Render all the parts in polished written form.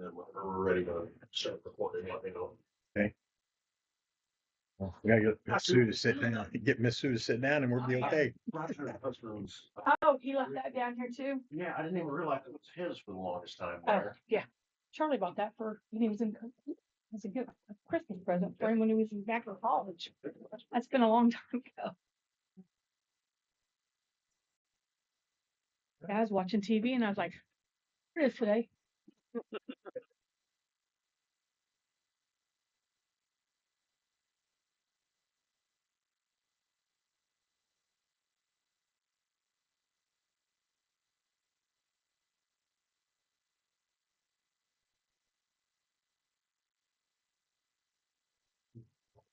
then when we're ready to start recording, let me know. Well, we gotta get Miss Sue to sit down, get Miss Sue to sit down and we'll be okay. Roger Husband's. Oh, he left that down here too? Yeah, I didn't even realize it was his for the longest time Oh, there. yeah. Charlie bought that for, when he was in, as a good a Christmas present for him when he was back in college. That's been a long time ago. Yeah, I was watching TV and I was like, here it is today.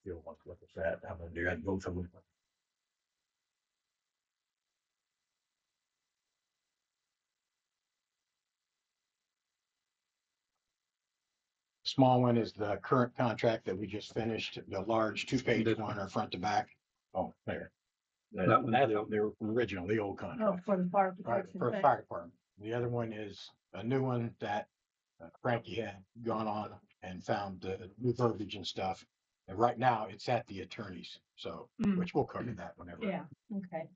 Feel like look at that. I'm gonna do that both of them. Small one is the current contract that we just finished, the large two-page one or front to back. Oh, there. That one's That's the- the original, the old Oh, contract. for the fire Right, protection. for the thing. fire department. The other one is a new one that Frankie had gone on and found the new verbiage and stuff. And right now it's at the attorneys, so, Mm. which we'll cover that whenever. Yeah, okay.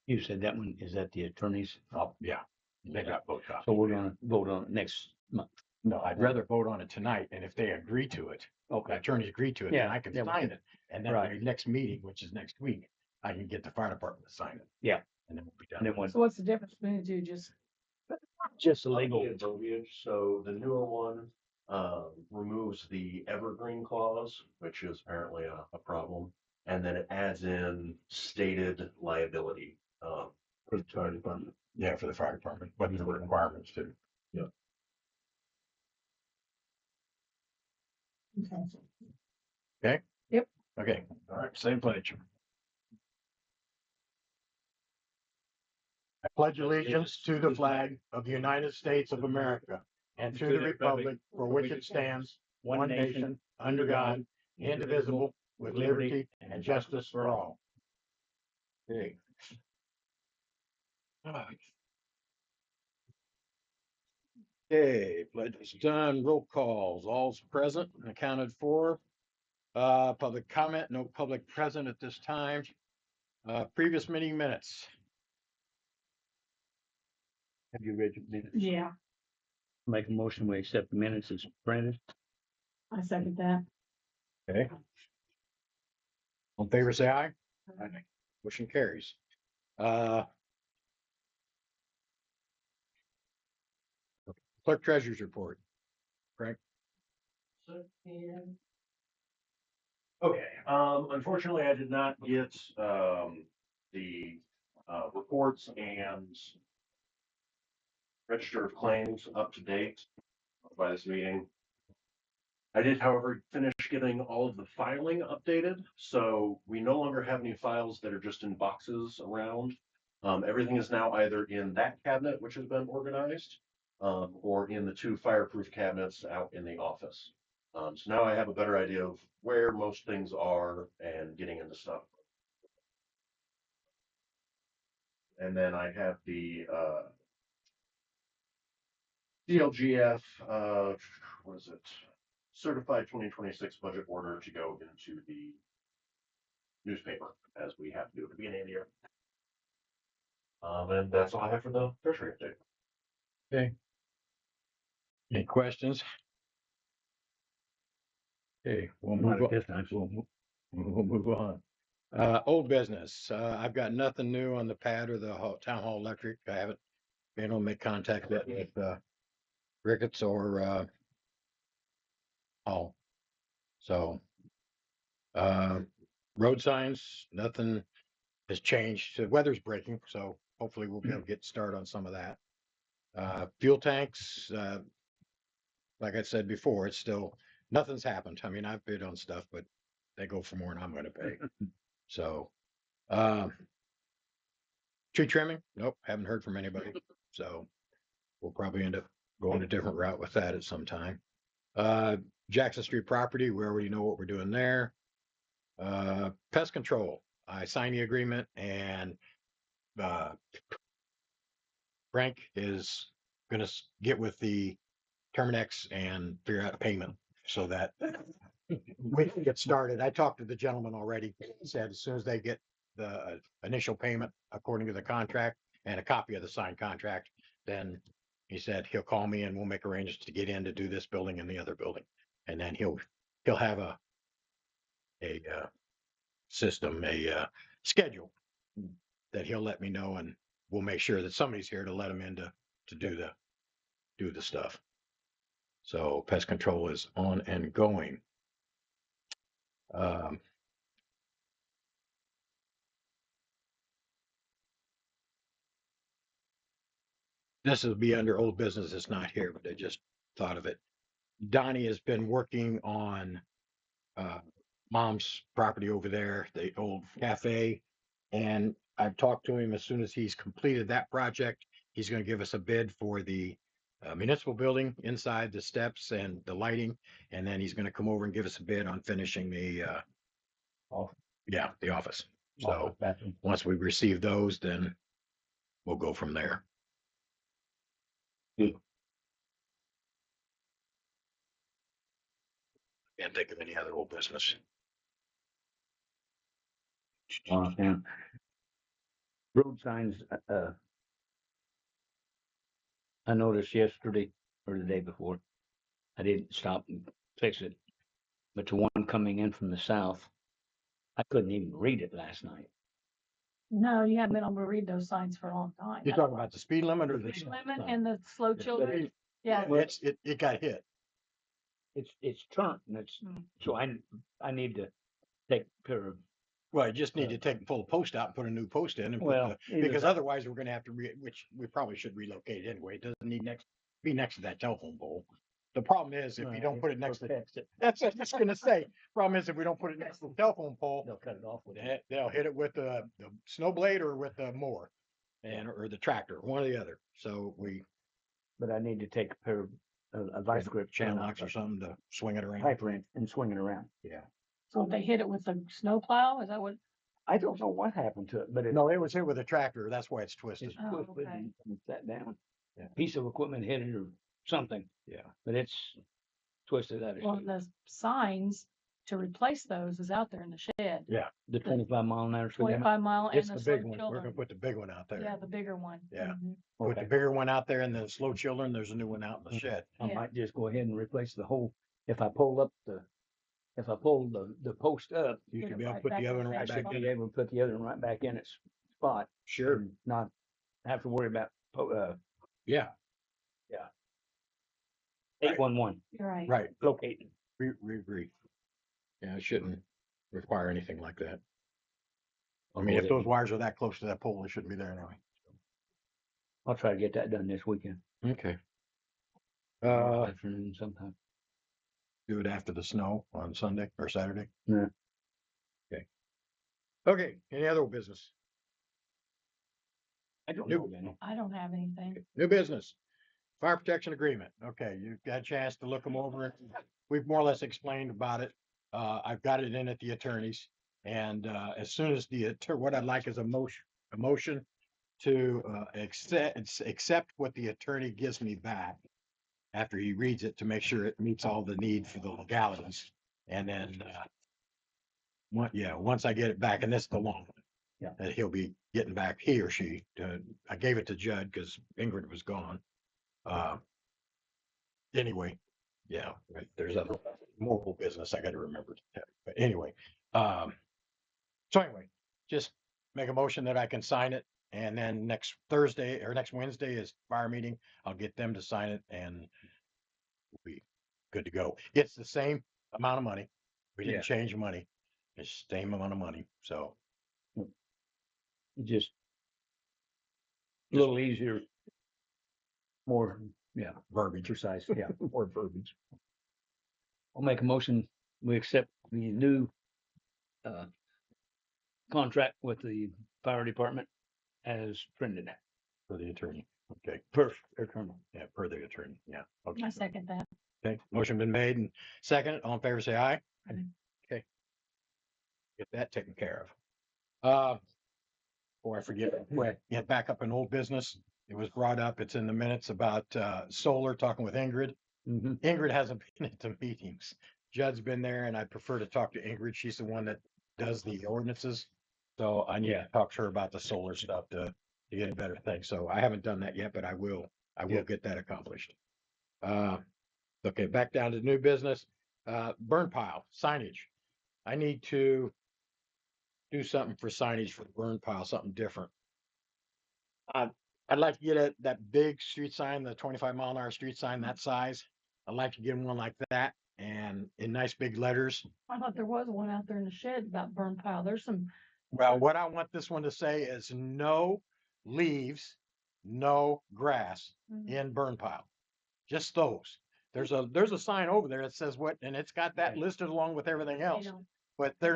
You said that one is at the attorney's, Oh, yeah, they got both copies. so we're gonna vote on it next month. No, I'd rather vote on it tonight, and if they agree to it, the Okay, attorneys agree to it, then Yeah, I can then we sign can- it. And then right. our next meeting, which is next week, I can get the fire department to sign it. Yeah. And then we'll be and then done. when, So what's the difference between the two? Just, just the legal, Updated verbiage, so the newer one, removes the evergreen clause, which is apparently a problem. And then it adds in stated liability, for the fire department. Yeah, for the fire department, but the requirements too. okay. Okay, all right, same pledge. I pledge allegiance to the flag of the United States of America and to the republic for which it stands, one nation, under God, indivisible, with liberty and justice for all. Okay. Okay, pledge is done. Roll calls, all's present and accounted for. Public comment, no public present at this time. Previous meeting minutes. Have you read your minutes? Yeah, make a motion, we accept the minutes as printed. I second that. Okay. On favor, say aye. Aye. Motion carries. Clerk treasurer's report. Frank? Okay, unfortunately, I did not get, the, reports and register of claims up to date by this meeting. I did, however, finish getting all of the filing updated, so we no longer have any files that are just in boxes around. Everything is now either in that cabinet, which has been organized, or in the two fireproof cabinets out in the office. So now I have a better idea of where most things are and getting into stuff. And then I have the, DLGF, what is it? Certified 2026 budget order to go into the newspaper, as we have to do at the beginning of the year. And that's all I have for the treasury update. Okay. Any questions? Okay, we'll Not move at on. this time. We'll move on. Old business. I've got nothing new on the pad or the town hall electric. I haven't been able to make contact yet with, Ricketts or, Hall. So, road signs, nothing has changed. The weather's breaking, so hopefully we'll be able to get started on some of that. Fuel tanks, like I said before, it's still, nothing's happened. I mean, I've bid on stuff, but they go for more than I'm gonna pay. So, tree trimming, nope, haven't heard from anybody. So we'll probably end up going a different route with that at some time. Jackson Street property, we already know what we're doing there. Pest control, I signed the agreement and Frank is gonna get with the Terminex and figure out a payment so that we can get started. I talked to the gentleman already. He said as soon as they get the initial payment according to the contract and a copy of the signed contract, then he said he'll call me and we'll make arrangements to get in to do this building and the other building. And then he'll have a system, schedule that he'll let me know, and we'll make sure that somebody's here to let him in to do the stuff. So pest control is on and going. This will be under old business. It's not here, but I just thought of it. Donnie has been working on Mom's property over there, the old cafe. And I've talked to him. As soon as he's completed that project, he's going to give us a bid for the municipal building inside the steps and the lighting. And then he's going to come over and give us a bid on finishing the office. So Bathroom. once we receive those, then we'll go from there. Good. Can't think of any other old business. Yeah. Road signs, I noticed yesterday or the day before, I didn't stop and fix it. But the one coming in from the south, I couldn't even read it last night. No, you haven't been able to read those signs for a long time. You're talking about the speed limit or the Speed limit and the slow children. Yeah. It got hit. It's turned and it's, Mm. so I need to take care of, Well, you just need to pull a post out and put a new post in and put well, because otherwise we're gonna have to which we probably should relocate anyway. It doesn't need be next to that telephone pole. The problem is if you don't put it next to that's what I was gonna say. Problem is if we don't put it next to the telephone pole, they'll cut it off with they'll hit it with the snow blade or with the mower or the tractor, one or the other. So but I need to take a pair of a vice grip chain locks or something to swing it around. pipe wrench and swing it around. Yeah. So if they hit it with a snow plow, is that what? I don't know what happened to it, but it, No, it was hit with a tractor. That's why it's twisted. it's Oh, twisted okay. and sat down. Yeah. Piece of equipment hit it or something, Yeah. but it's twisted out of Well, shape. the signs to replace those is out there in the shed. Yeah. The 25-mile-an-hour speed limit. 25 mile and It's the the slow big one. We're gonna children. put the big one out there. Yeah, the bigger one. Yeah. Mhm. Put the Okay. bigger one out there and the slow children, there's a new one out in the shed. I Yeah. might just go ahead and replace the whole, if I pull the post up, You Put should it be able to right put back the other in one the right I shed. back should in. be able to put the other one right back in its spot. Sure. And not have to worry about, Yeah, 811 You're right. right. locating. We agree. Yeah, it shouldn't require anything like that. I mean, if those wires are that close to that pole, they shouldn't be there anyway. I'll try to get that done this weekend. Okay. Afternoon sometime. Do it after the snow on Sunday or Saturday. Yeah. Okay. Okay, any other business? I don't Nope. know, Benny. I don't have anything. New business. Fire protection agreement. Okay, you've got a chance to look them over. We've more or less explained about it. I've got it in at the attorney's. And as soon as what I'd like is a motion to accept what the attorney gives me back after he reads it to make sure it meets all the need for the legalities. And then once I get it back, and this is the long one. Yeah. That he'll be getting back, he or she, I gave it to Judd because Ingrid was gone. Anyway, yeah, there's other mobile business I gotta remember. But anyway, so anyway, just make a motion that I can sign it. And then next Thursday or next Wednesday is fire meeting. I'll get them to sign it and we'll be good to go. It's the same amount of money. We didn't change money. It's the same amount of money. So Just a little easier, more, verbiage. precise, more verbiage. I'll make a motion, we accept the new contract with the fire department as printed For the attorney. Okay. per attorney. Yeah, per the attorney. Yeah. Okay. I second that. Okay. Motion been made and second. All in favor, say aye. Aye. Okay. Get that taken care of. Before I forget, get back up in old business. it was brought up, it's in the minutes about, solar, talking with Ingrid. Mhm. Ingrid hasn't been at the meetings. Judd's been there and I prefer to talk to Ingrid. She's the one that does the ordinances. So I need to talk to her about the solar stuff to get a better thing. So I haven't done that yet, but I will Yeah. get that accomplished. Okay, back down to new business, burn pile signage. I need to do something for signage for the burn pile, something different. I'd like to get that big street sign, the 25-mile-an-hour street sign, that size. I'd like to get one like that and in nice big letters. I thought there was one out there in the shed about burn pile. There's some, Well, what I want this one to say is no leaves, no grass in burn pile. Just those. There's a sign over there that says what, and it's got that listed along with everything you else, know, but they're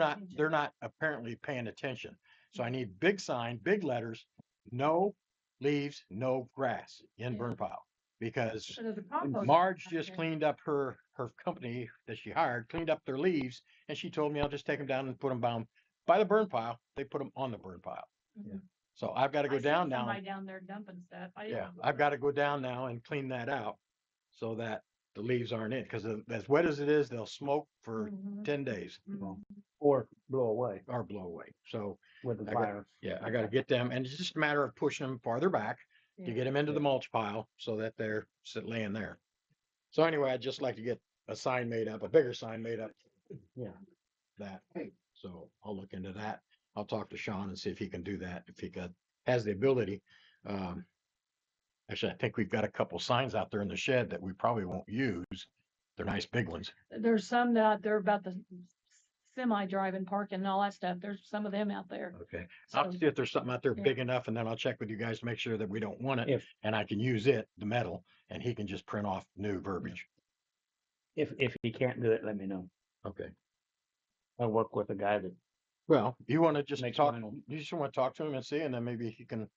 not apparently paying attention. So I need big sign, big letters, no leaves, no grass in Yeah. burn pile. Because so there's a compost Marge out just there. cleaned up her company that she hired, cleaned up their leaves, and she told me I'll just take them down and put them down by the burn pile. They put them on the burn pile. Mhm. So I've got to I go seen down now. somebody down there dumping stuff. I didn't Yeah, go I've there. got to go down now and clean that out so that the leaves aren't in. Because as wet as it is, they'll smoke for Mhm. 10 days Mhm. Or blow away or blow away. So with the I got- fire. yeah, I got to get them, and it's just a matter of pushing them farther back to Yeah. get them into the Yeah. mulch pile so that they're laying there. So anyway, I'd just like to get a sign made up, a bigger sign made up. Yeah. That. So I'll look into that. I'll talk to Sean and see if he can do that, if he has the ability. Actually, I think we've got a couple signs out there in the shed that we probably won't use. They're nice big ones. There's some out there about the semi driving parking and all that stuff. There's some of them out there. Okay. I'll So, see if there's something out there yeah. big enough, and then I'll check with you guys to make sure that we don't want it. If And I can use it, the metal, and he can just print off new verbiage. if he can't do it, let me know. Okay. I'll work with a guy that Well, you want to just makes talk, vinyl. you just want to talk to him and see, and then maybe he can,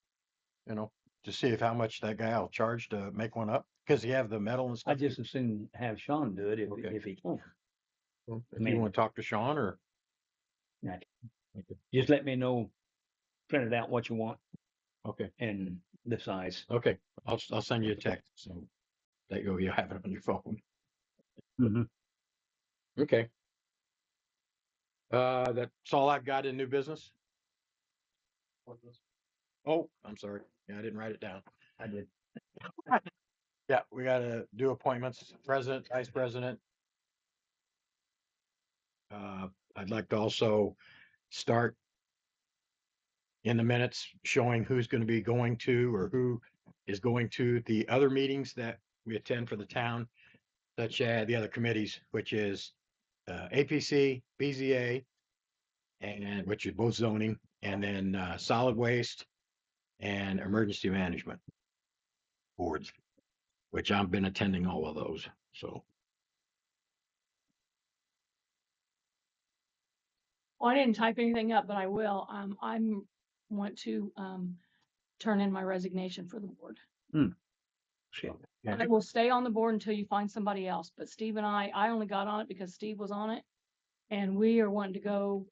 to see if how much that guy will charge to make one up. Because you have the metal and I stuff. just as soon have Sean do it Okay. if he can. If you mean- want to talk to Sean or. Just let me know, print it out what you want Okay. and the size. Okay. I'll send you a text. So that you have it on your phone. Mm-hmm. Okay. That's all I've got in new business. Oh, I'm sorry. Yeah, I didn't write it down. I did. Yeah, we gotta do appointments, president, vice president. I'd like to also start in the minutes showing who's gonna be going to or who is going to the other meetings that we attend for the town, such as the other committees, which is APC, BZA, and which is both zoning, and then solid waste and emergency management boards, which I've been attending all of those. So Well, I didn't type anything up, but I will. I'm want to, turn in my resignation for the board. So, I will stay on the board until you find somebody else, but Steve and I only got on it because Steve was on it. And we are wanting to go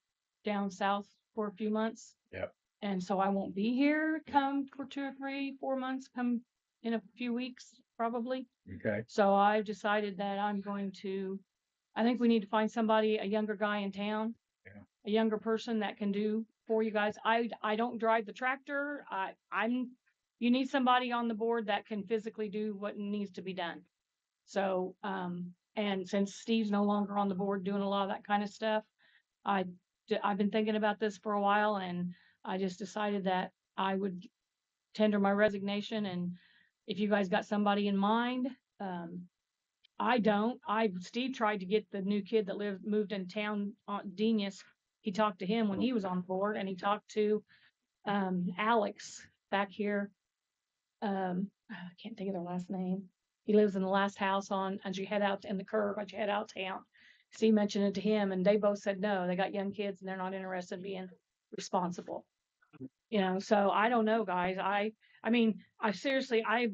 down south for a few months. Yep. And so I won't be here come for 2 or 3, 4 months, come in a few weeks, probably. okay. So I've decided that I think we need to find somebody, a younger guy in town. Yeah. A younger person that can do for you guys. I don't drive the tractor. You need somebody on the board that can physically do what needs to be done. So, and since Steve's no longer on the board doing a lot of that kind of stuff, I've been thinking about this for a while and I just decided that I would tender my resignation. And if you guys got somebody in mind, I don't. Steve tried to get the new kid that moved in town, Denius. He talked to him when he was on board, and he talked to Alex back here. I can't think of their last name. He lives in the last house as you head out in the curve, as you head out town. Steve mentioned it to him, and they both said no. They got young kids, and they're not interested in being responsible. So I don't know, guys. I mean, I seriously, I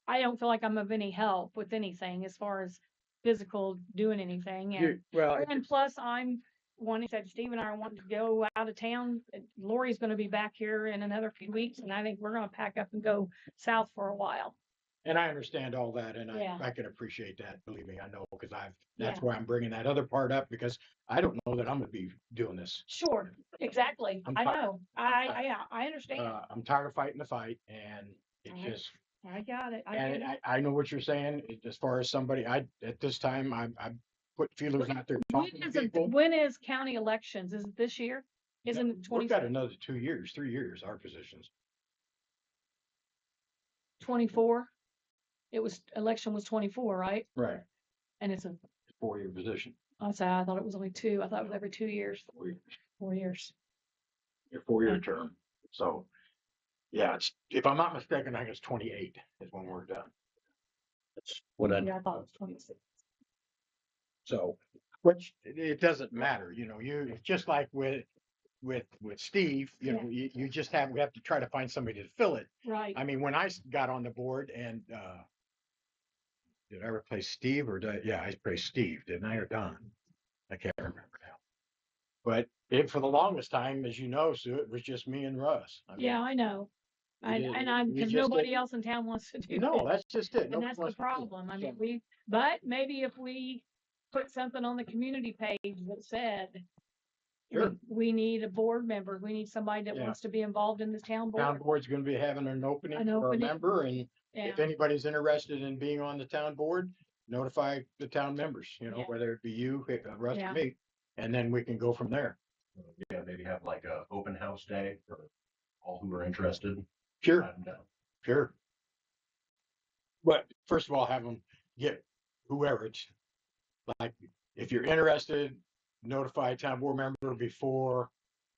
don't feel like I'm of any help with anything as far as physical doing anything. And Well, plus he said, Steve and I are wanting to go out of town. And Lori's gonna be back here in another few weeks, and I think we're gonna pack up and go south for a while. And I understand all that, and Yeah. I can appreciate that, believe me, I know, because Yeah. that's why I'm bringing that other part up, because I don't know that I'm gonna be doing this. Sure, exactly. I'm I fine. know. Yeah, I understand. I'm tired of fighting the fight, and it's Alright. just, I got it. I and get it. I know what you're saying, as far as somebody, at this time, I put feelers out there talking to people. When is county elections? Is it this year? Isn't it We've 20 got another 2 years, 3 years, our positions. 24? Election was 24, right? Right. And it's a, 4-year position. I thought it was only 2. I thought it was every 2 years, 4 years. Your 4-year Okay. term. So, yeah, it's, if I'm not mistaken, I think it's 28 is when we're done. That's what I, Yeah, I thought it was 26. So, which it doesn't matter, it's just like with Steve, you just we have to try to find somebody to fill it. Right. I mean, when I got on the board and, did I replace Steve yeah, I replaced Steve, didn't I, or Don? I can't remember now. But for the longest time, as you know, Sue, it was just me and Russ. I mean, Yeah, I know. we did- we Because just nobody did- else in town wants to do No, it. that's just it. And Nobody that's the wants to do it. problem. I mean, So- but maybe if we put something on the community page that said, Sure. we need a board member, we need somebody that Yeah. wants to be involved in this town Town board. board's gonna be having an opening An for a opening. member, and if Yeah, anybody's interested in being on the town board, notify the town members, Yeah. whether it be you, Russ, Yeah. or me, and then we can go from there. Yeah, maybe have like a open house day for all who are interested. Sure, Let them know. sure. But first of all, have them get whoever it's like, if you're interested, notify a town board member before,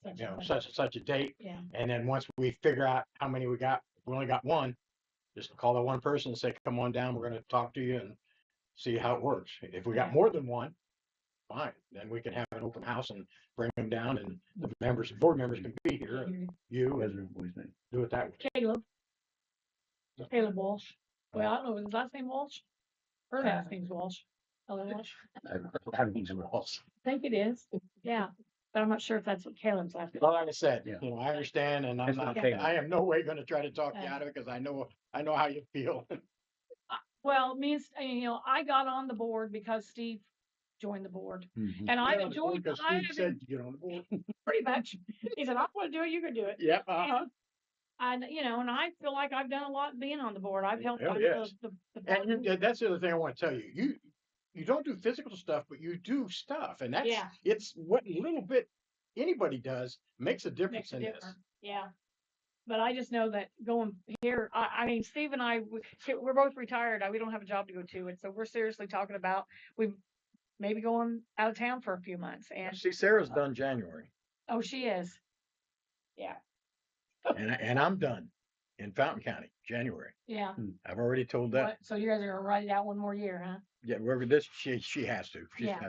such a thing. such and such a date. Yeah, And then once we figure out how many we got, if we only got one, just call that one person and say, come on down, we're gonna talk to you and see how it works. If we got Yeah. more than one, fine, then we can have an open house and bring them down, and the members, board members can be here, and you, and do it that way. Caleb Walsh. Well, I don't know, is his last name Walsh? Her last name's Walsh. Ellen Walsh. I mean, Ross. I think it is, yeah, but I'm not sure if that's what Caleb's last name. Well, like I said, Yeah. I understand, and I'm That's not, okay. I am no way gonna try to talk you out of it, because I know how you feel. Well, I got on the board because Steve joined the board, and I've enjoyed, Because Steve said, you get on the board. pretty much. He said, I want to do it, you can do it. Yeah, And, and I feel like I've done a lot being on the board. I've helped Hell out yes. the and board. that's the other thing I want to tell you. You don't do physical stuff, but you do stuff, and Yeah. it's what little bit anybody does makes a difference Makes a in this. difference. Yeah. But I just know that going here, I mean, Steve and I, we're both retired. We don't have a job to go to. And so we're seriously talking about, we maybe going out of town for a few months. And, See, Sarah's done January, oh, she is. Yeah. and I'm done in Fountain County, January. Yeah. I've already told that. What? So you guys are gonna write it out one more year, huh? Yeah, wherever this, she has to. Yeah.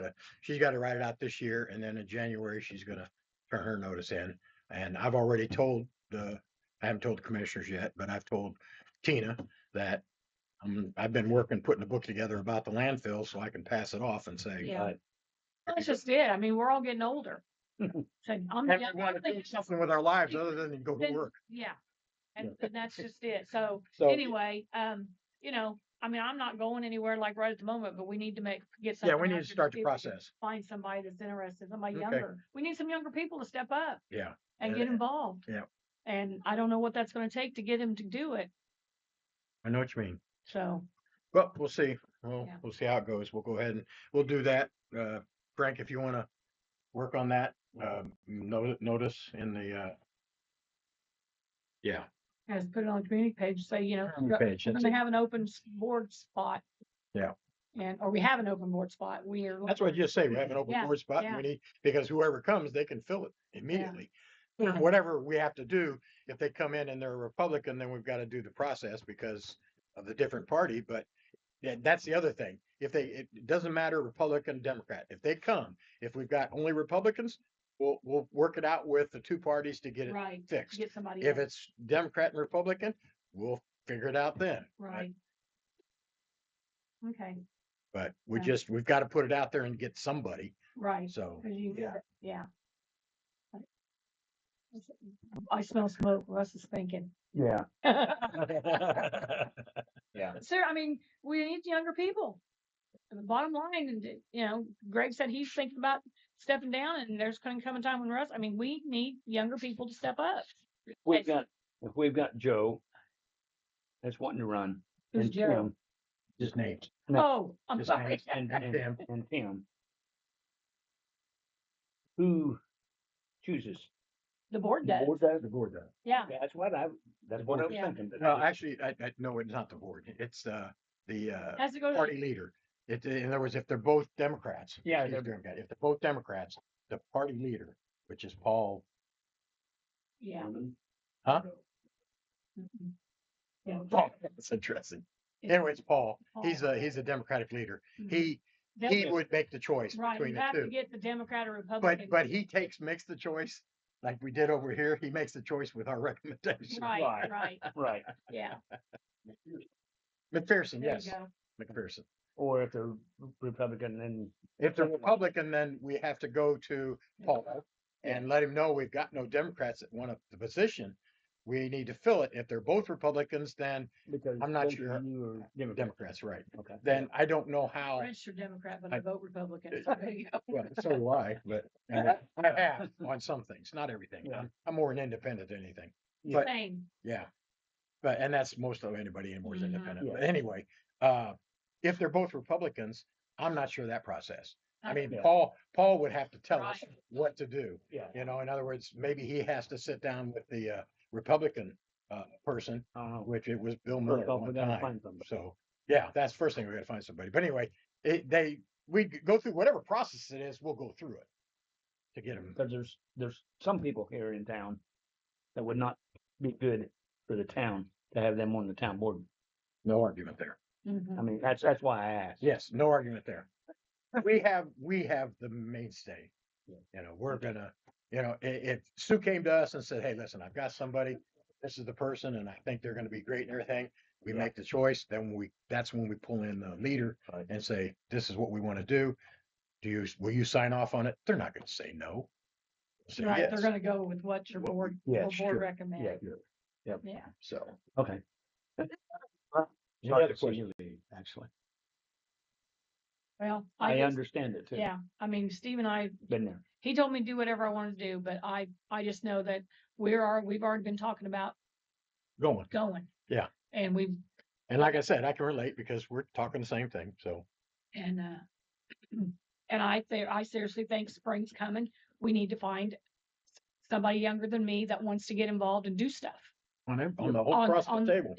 She's gotta write it out this year, and then in January, she's gonna turn her notice in. And I've already told I haven't told the commissioners yet, but I've told Tina that I've been putting the book together about the landfill, so I can pass it off and say, Yeah. That's just it. I mean, we're all getting older. So I'm. and we want to do something with our lives other than go to Then- work. Yeah. And that's just it. So So anyway, I mean, I'm not going anywhere like right at the moment, but we need to get something. yeah, we need out to there start see the if we can process. Find somebody that's interested, somebody Okay. younger. We need some younger people to step up Yeah, and Yeah. get involved. Yeah. And I don't know what that's gonna take to get him to do it. I know what you mean. So, Well, we'll see. Yeah. We'll see how it goes. We'll go ahead and we'll do that. Frank, if you want to work on that, notice in the, yeah, as put it on the community page, say, Community page, we're that's gonna it. have an open board spot. Yeah. Or we have an open board spot. We are. that's what I just say. We have an open Yeah, board spot. And we need, because whoever comes, they can fill it immediately. Yeah. Whatever we have to do, if they come in and they're a Republican, then we've got to do the process because of the different party. But that's the other thing. It doesn't matter Republican, Democrat. If they come, if we've got only Republicans, we'll work it out with the two parties to get it Right. fixed. Get somebody. If else. it's Democrat and Republican, we'll figure it out then. Right. Okay. But Yeah. we've got to put it out there and get somebody. Right. So, 'Cause you, yeah. yeah. I smell smoke, Russ is thinking. Yeah. Sir, I mean, we need younger people. And the bottom line, and Greg said he's thinking about stepping down, and there's gonna come a time when Russ, I mean, we need younger people to step up. If we've got Joe that's wanting to run. Who's and Joe? Tim, Just names. No. Oh, I'm Just sorry. names. and Tim. Tim. Who chooses? The board The does, board does? The board does. yeah. That's what I was Yeah. thinking. but Well, actually, no, it's not the board. It's, the, Has to go to, party leader. In other words, if they're both Democrats. Yeah, excuse they're- me, Democrat, if they're both Democrats, the party leader, which is Paul, yeah. huh? Mhm. Yeah. Paul, that's interesting. Anyway, it's Paul. He's Paul. a Democratic leader. Mhm. He They'll- would make the choice Right, between you the have to two. get the Democrat or Republican. But he makes the choice like we did over here. He makes the choice with our recommendation. Right, right, Right. yeah. McPherson, There you yes, go. McPherson. Or if they're Republican, then If they're Republican, then we have to go to Paul and let him know we've got no Democrats that want the position. We need to fill it. If they're both Republicans, then because I'm not both of sure. you are Democrat. Democrats, right? Okay. Then I don't know how. Registered Democrat, but I I- vote Republican. So there you go. Well, so do I, but I have on some things, not everything. Yeah. I'm more an independent than anything. Yeah. But Same. yeah, and that's most of anybody anymore is Mhm. independent. Yeah. But anyway, if they're both Republicans, I'm not sure that process. I mean, Yeah. Paul would have to tell us Right. what to do. Yeah. In other words, maybe he has to sit down with the Republican person, I don't know. which it was Bill Miller First at off, we one gotta time. find somebody. So yeah, that's the first thing we gotta find somebody. But anyway, we go through whatever process it is, we'll go through it to get them. Because there's some people here in town that would not be good for the town to have them on the town board. No argument there. Mhm. I mean, that's why I asked. Yes, no argument there. We have the mainstay. We're gonna, if Sue came to us and said, hey, listen, I've got somebody, this is the person, and I think they're gonna be great and everything, we Yeah. make the choice, then that's when we pull in the leader Right. and say, this is what we wanna do. Will you sign off on it? They're not gonna say no. They'll say Right, yes. they're gonna go with what your What board, Yeah, your sure. board recommends. Yeah. Yeah. So. Okay. Any Sorry other to see questions? you leave, actually. Well, I just- understand it too. Yeah, I mean, Steve and I, Been there. he told me to do whatever I wanted to do, but I just know that we've already been talking about Going. going. Yeah. And And like I said, I can relate because we're talking the same thing. So and I seriously think spring's coming. We need to find somebody younger than me that wants to get involved and do stuff. on the whole across the table.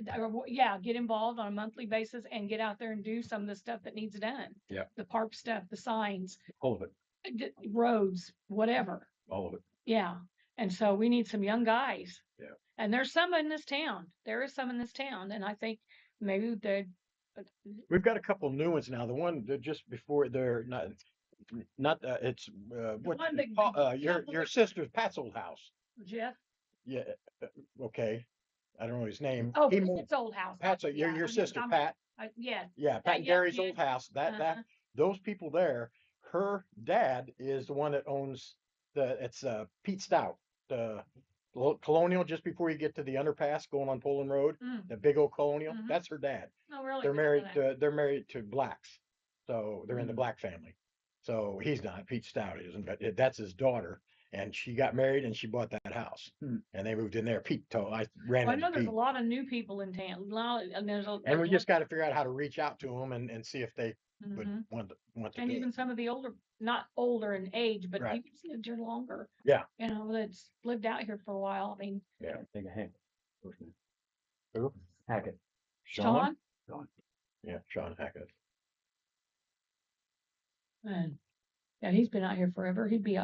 Yeah, get involved on a monthly basis and get out there and do some of the stuff that needs done. Yeah. The park stuff, the signs, All of it. roads, whatever. All of it. Yeah. And so we need some young guys. Yeah. And there's some in this town. There is some in this town. And I think maybe We've got a couple new ones now. The one that just before they're not it's what one that- your sister's Pat's old house. Jeff. Yeah. Okay. I don't know his name. Oh, He moved- it's old house. Pat's Yeah, your I'm- sister, I'm- Pat. Yeah. Yeah, Pat and yeah, Gary's yeah. old house. Uh-huh. Those people there, her dad is the one that owns it's Pete Stout, the Colonial, just before you get to the underpass going on Poland Road, Mm. the big old Colonial. Mhm. That's her dad. Oh, really? They're Didn't know that. married to blacks. So they're in the Mm. black family. So he's not, Pete Stout isn't, but that's his daughter. And she got married and she bought that house. Hmm. And they moved in there. I ran Well, I into know there's Pete. a lot of new people in town. And there's a. And we just got to figure out how to reach out to them and see if they would Mhm. want to And do even it. some of the older, not older in age, but Right. people that's lived here longer. Yeah. That's lived out here for a while. I mean, Take a hint. First name. Who? Hackett. Sean. Yeah, Sean Hackett. And yeah, he's been out here forever. He'd be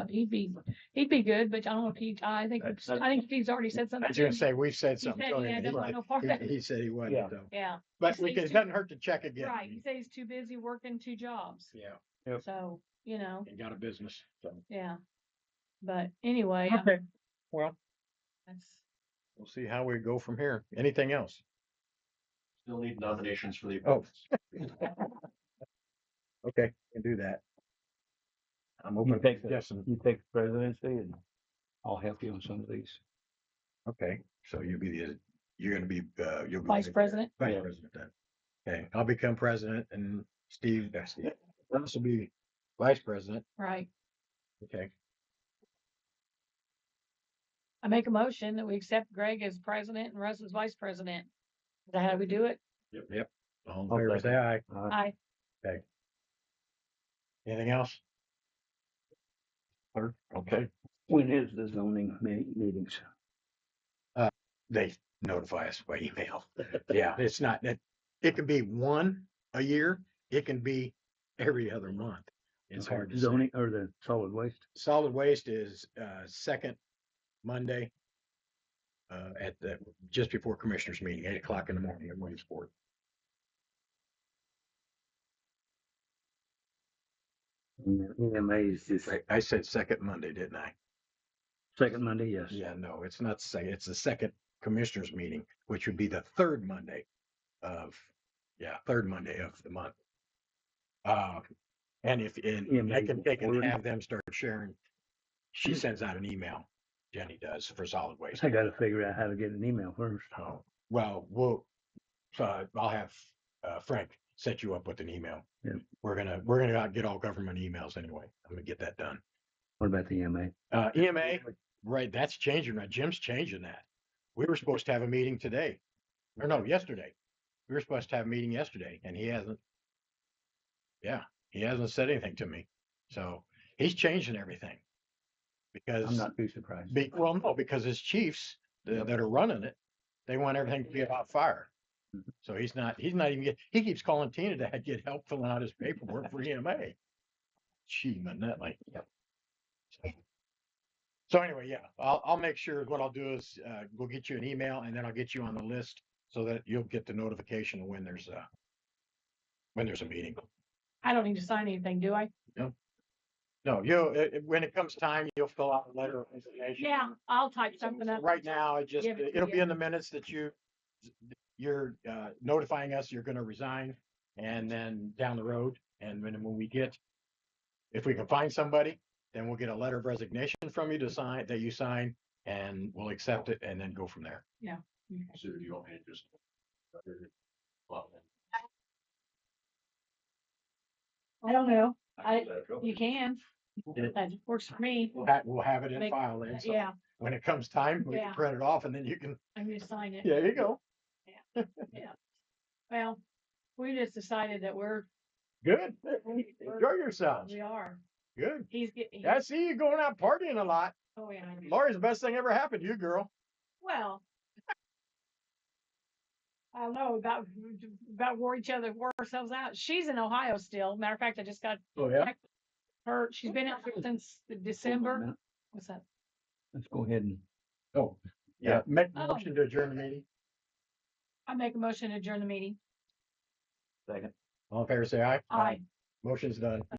good, but I don't know if I think he's already said I something. was gonna to say, we've said He something said to he him. had and no- he- no part of it. He said he wasn't, Yeah. so. Yeah. But He said it he's doesn't hurt to check again. Right. He said he's too busy working 2 jobs. Yeah, Yep. So, and got a business, so. yeah. But anyway, Okay, well, that's, we'll see how we go from here. Anything else? Still need nominations for the Oh. appointments. Okay, can do that. I'm You open to take suggestions. you take the presidency and I'll help you on some of these. Okay, so you're gonna be, you'll be. Vice president. Vice Yeah. president then. Okay, I'll become president and Steve, Russ will be vice president. Right. Okay, I make a motion that we accept Greg as president and Russ as vice president. Is that how we do it? all in I'll favor, say aye. Aye. Anything else? Clerk? Okay, When is the zoning meetings? they notify us by email. Yeah, it's not, it can be one a year, it can be every other month. It's Okay, hard to say. zoning or the solid waste. Solid waste is, second Monday. Just before commissioners meeting, 8 o'clock in the morning at Williamsport. And the EMA is just I said second Monday, didn't I? second Monday, yes. Yeah, no, it's not second, it's the second commissioners meeting, which would be the third Monday third Monday of the month. And EMA they can forward. have them start sharing. She sends out an email, Jenny does, for solid waste. I gotta figure out how to get an email first. Oh, well, I'll have Frank set you up with an email. Yeah. We're gonna get all government emails anyway. I'm gonna get that done. What about the EMA? EMA, right, that's changing, right? Jim's changing that. We were supposed to have a meeting today, or no, yesterday. We were supposed to have a meeting yesterday and he hasn't. Yeah, he hasn't said anything to me. So he's changing everything. I'm Because, not too surprised. well, no, because his chiefs that are running it, they want everything to be about fire. Mhm. So he's not even he keeps calling Tina to get help filling out his paperwork for EMA. Gee, Manetly. Yep. So anyway, yeah, I'll make sure what I'll do is, we'll get you an email and then I'll get you on the list so that you'll get the notification of when there's a meeting. I don't need to sign anything, do I? No, when it comes time, you'll fill out a letter of resignation. Yeah, I'll type something up. Right now, Give it to it'll be you. in the minutes that you're notifying us you're gonna resign, and then down the road, and when we get, if we can find somebody, then we'll get a letter of resignation from you that you sign, and we'll accept it and then go from there. So do you want me to just? Well, I don't know. I can let it go. You can. Yeah. That works for me. We'll have it in Make- file then, so Yeah, when it comes time, we can Yeah. print it off and then you can, I'm gonna sign it. there you go. Well, we just decided that Good. Enjoy yourselves. we are. Good. He's getting, I see you going out partying a lot. oh yeah. Lori's the best thing ever happened to you, girl. Well. I don't know about wore ourselves out. She's in Ohio still. Matter of fact, I just got Oh, yeah? she's been out here since December. What's that? Let's go ahead and Oh, yeah. Make a Oh. motion to adjourn the meeting. I make a motion to adjourn the meeting. second. All in favor, say aye. Aye. Motion's done.